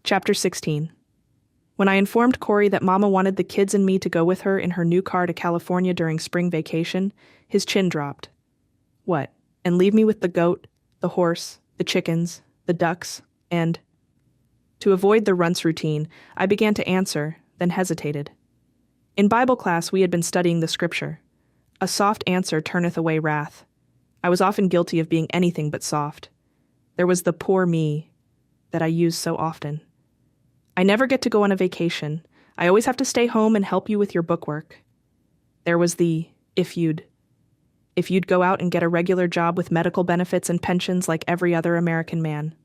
Chapter 16. When I informed Corey that Mama wanted the kids and me to go with her in her new car to California during spring vacation, his chin dropped. What, and leave me with the goat, the horse, the chickens, the ducks, and... To avoid the runts routine, I began to answer, then hesitated. In Bible class we had been studying the scripture. A soft answer turneth away wrath. I was often guilty of being anything but soft. There was the poor me that I used so often. I never get to go on a vacation. I always have to stay home and help you with your bookwork. There was the if you'd go out and get a regular job with medical benefits and pensions like every other American man.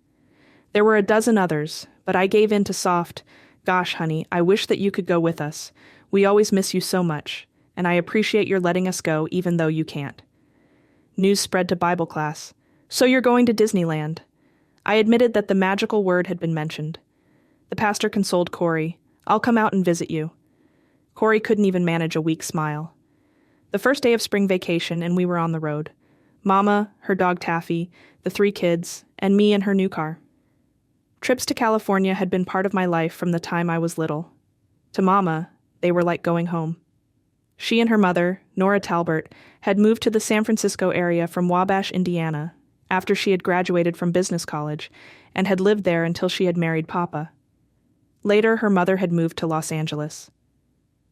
There were a dozen others, but I gave in to soft, gosh, honey, I wish that you could go with us. We always miss you so much, and I appreciate your letting us go even though you can't. News spread to Bible class. So you're going to Disneyland. I admitted that the magical word had been mentioned. The pastor consoled Corey. I'll come out and visit you. Corey couldn't even manage a weak smile. The first day of spring vacation, and we were on the road. Mama, her dog Taffy, the 3 kids, and me in her new car. Trips to California had been part of my life from the time I was little. To Mama, they were like going home. She and her mother, Nora Talbert, had moved to the San Francisco area from Wabash, Indiana, after she had graduated from business college, and had lived there until she had married Papa. Later, her mother had moved to Los Angeles.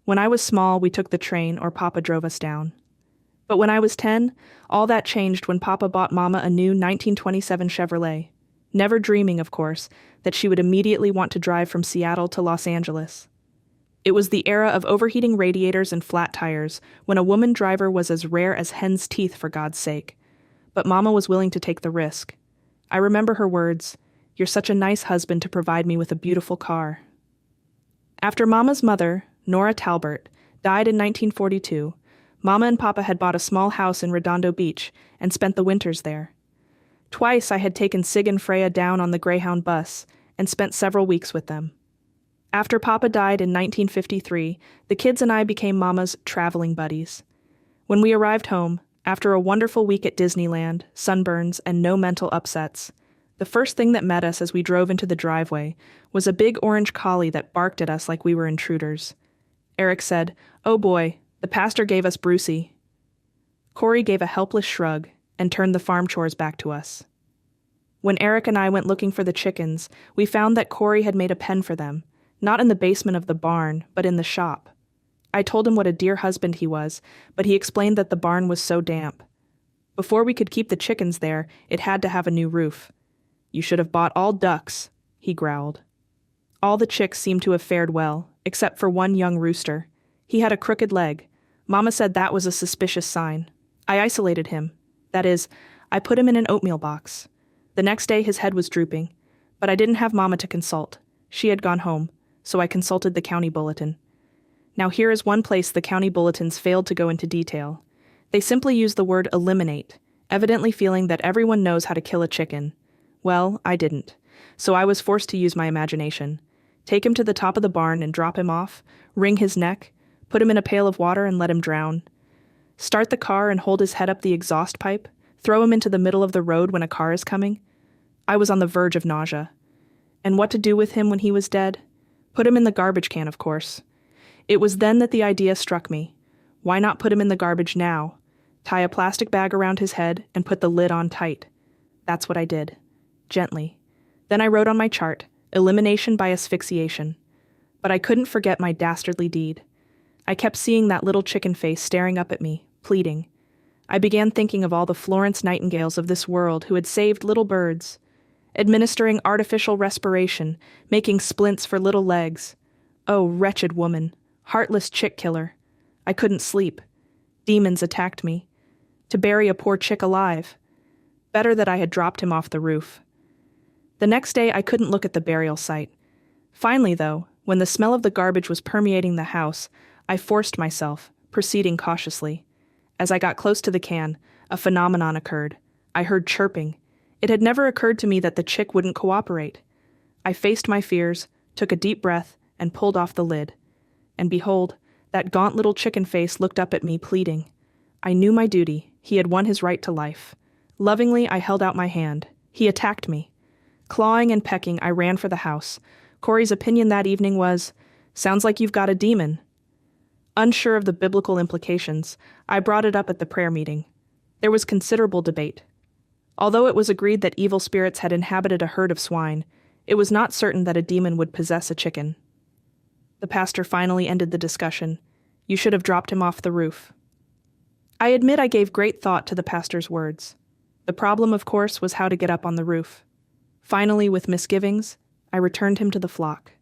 When I was small, we took the train or Papa drove us down. But when I was 10, all that changed when Papa bought Mama a new 1927 Chevrolet, never dreaming, of course, that she would immediately want to drive from Seattle to Los Angeles. It was the era of overheating radiators and flat tires, when a woman driver was as rare as hen's teeth, for God's sake. But Mama was willing to take the risk. I remember her words, "You're such a nice husband to provide me with a beautiful car." After Mama's mother, Nora Talbert, died in 1942, Mama and Papa had bought a small house in Redondo Beach and spent the winters there. Twice I had taken Sig and Freya down on the Greyhound bus and spent several weeks with them. After Papa died in 1953, the kids and I became Mama's traveling buddies. When we arrived home, after a wonderful week at Disneyland, sunburns, and no mental upsets, the first thing that met us as we drove into the driveway was a big orange collie that barked at us like we were intruders. Eric said, "Oh boy, the pastor gave us Brucey." Corey gave a helpless shrug and turned the farm chores back to us. When Eric and I went looking for the chickens, we found that Corey had made a pen for them, not in the basement of the barn, but in the shop. I told him what a dear husband he was, but he explained that the barn was so damp. Before we could keep the chickens there, it had to have a new roof. "You should have bought all ducks," he growled. All the chicks seemed to have fared well, except for one young rooster. He had a crooked leg. Mama said that was a suspicious sign. I isolated him. That is, I put him in an oatmeal box. The next day his head was drooping, but I didn't have Mama to consult. She had gone home, so I consulted the county bulletin. Now here is one place the county bulletins failed to go into detail. They simply used the word eliminate, evidently feeling that everyone knows how to kill a chicken. Well, I didn't, so I was forced to use my imagination. Take him to the top of the barn and drop him off, wring his neck, put him in a pail of water and let him drown. Start the car and hold his head up the exhaust pipe, throw him into the middle of the road when a car is coming. I was on the verge of nausea. And what to do with him when he was dead? Put him in the garbage can, of course. It was then that the idea struck me. Why not put him in the garbage now? Tie a plastic bag around his head and put the lid on tight. That's what I did. Gently. Then I wrote on my chart, elimination by asphyxiation. But I couldn't forget my dastardly deed. I kept seeing that little chicken face staring up at me, pleading. I began thinking of all the Florence Nightingales of this world who had saved little birds, administering artificial respiration, making splints for little legs. Oh, wretched woman, heartless chick killer. I couldn't sleep. Demons attacked me. To bury a poor chick alive. Better that I had dropped him off the roof. The next day I couldn't look at the burial site. Finally, though, when the smell of the garbage was permeating the house, I forced myself, proceeding cautiously. As I got close to the can, a phenomenon occurred. I heard chirping. It had never occurred to me that the chick wouldn't cooperate. I faced my fears, took a deep breath, and pulled off the lid. And behold, that gaunt little chicken face looked up at me, pleading. I knew my duty. He had won his right to life. Lovingly, I held out my hand. He attacked me. Clawing and pecking, I ran for the house. Corey's opinion that evening was, "Sounds like you've got a demon." Unsure of the biblical implications, I brought it up at the prayer meeting. There was considerable debate. Although it was agreed that evil spirits had inhabited a herd of swine, it was not certain that a demon would possess a chicken. The pastor finally ended the discussion. "You should have dropped him off the roof." I admit I gave great thought to the pastor's words. The problem, of course, was how to get up on the roof. Finally, with misgivings, I returned him to the flock.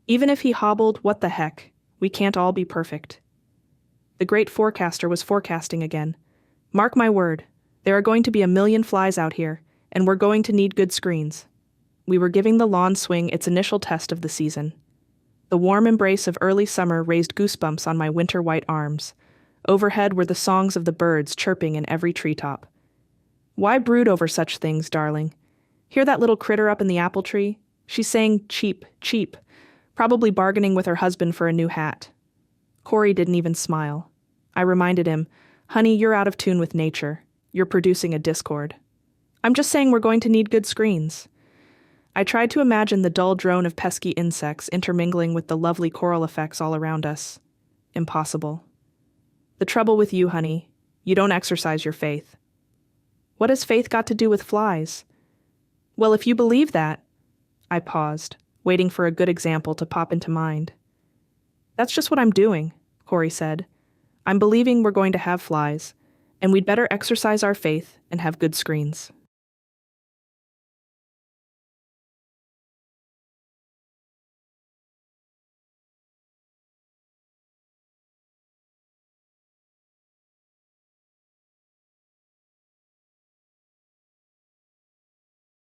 Even if he hobbled, what the heck? We can't all be perfect. The great forecaster was forecasting again. "Mark my word, there are going to be 1,000,000 flies out here, and we're going to need good screens." We were giving the lawn swing its initial test of the season. The warm embrace of early summer raised goosebumps on my winter-white arms. Overhead were the songs of the birds chirping in every treetop. "Why brood over such things, darling? Hear that little critter up in the apple tree? She's saying cheap, cheap, probably bargaining with her husband for a new hat." Corey didn't even smile. I reminded him, "Honey, you're out of tune with nature. You're producing a discord." "I'm just saying we're going to need good screens." I tried to imagine the dull drone of pesky insects intermingling with the lovely choral effects all around us. Impossible. "The trouble with you, honey, you don't exercise your faith." "What has faith got to do with flies?" "Well, if you believe that—" I paused, waiting for a good example to pop into mind. "That's just what I'm doing," Corey said. "I'm believing we're going to have flies, and we'd better exercise our faith and have good screens."